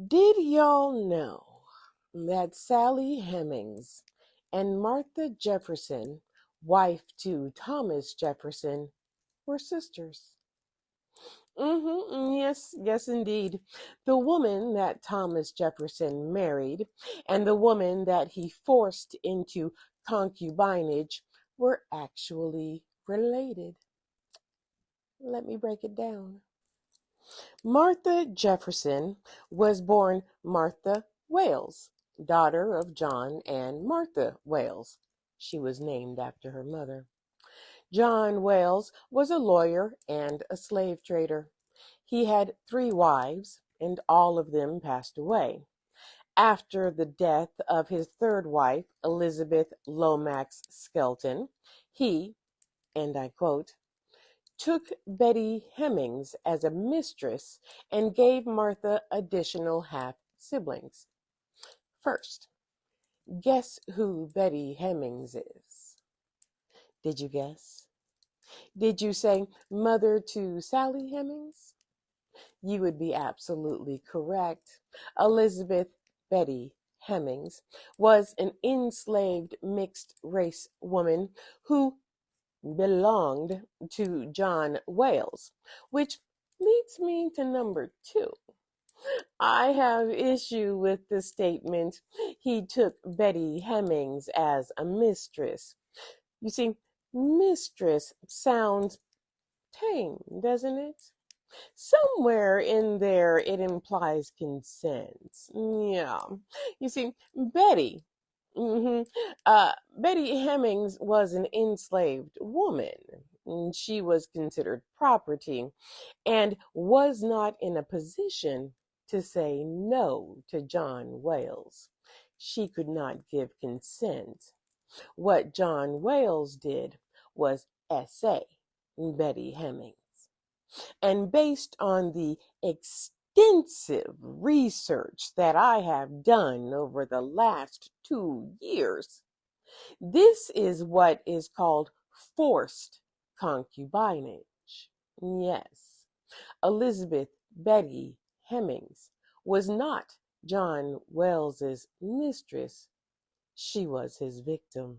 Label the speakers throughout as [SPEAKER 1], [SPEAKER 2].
[SPEAKER 1] Did y'all know that Sally Hemings and Martha Jefferson, wife to Thomas Jefferson, were sisters? Yes, indeed. The woman that Thomas Jefferson married and the woman that he forced into concubinage were actually related. Let me break it down. Martha Jefferson was born Martha Wales, daughter of John and Martha Wales. She was named after her mother. John Wales was a lawyer and a slave trader. He had 3 wives, and all of them passed away. After the death of his third wife, Elizabeth Lomax Skelton, he, and I quote, took Betty Hemings as a mistress and gave Martha additional half-siblings. First, guess who Betty Hemings is? Did you guess? Did you say mother to Sally Hemings? You would be absolutely correct. Elizabeth Betty Hemings was an enslaved mixed race woman who belonged to John Wales, which leads me to number 2. I have issue with the statement he took Betty Hemings as a mistress. You see, mistress sounds tame, doesn't it? Somewhere in there it implies consent. Yeah. You see, hmm Betty Hemings was an enslaved woman. She was considered property and was not in a position to say no to John Wales. She could not give consent. What John Wales did was essay Betty Hemings. And based on the extensive research that I have done over the last 2 years, this is what is called forced concubinage. Yes, Elizabeth Betty Hemings was not John Wells's mistress. She was his victim.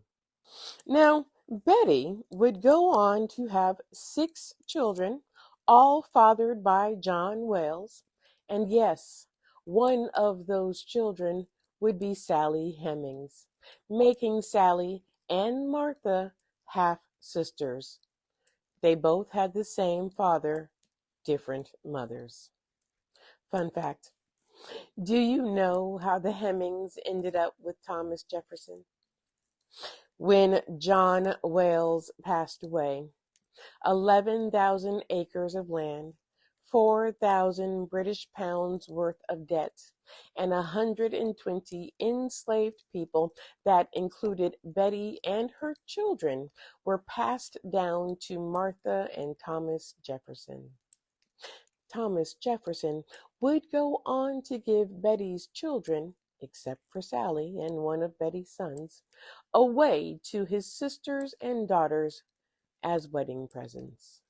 [SPEAKER 1] Now, Betty would go on to have 6 children, all fathered by John Wells. And yes, one of those children would be Sally Hemings, making Sally and Martha half sisters. They both had the same father, different mothers. Fun fact. Do you know how the Hemings ended up with Thomas Jefferson? When John Wales passed away, 11,000 acres of land, 4,000 British pounds worth of debt, and 120 enslaved people that included Betty and her children were passed down to Martha and Thomas Jefferson. Thomas Jefferson would go on to give Betty's children, except for Sally and one of Betty's sons, away to his sisters and daughters as wedding presents.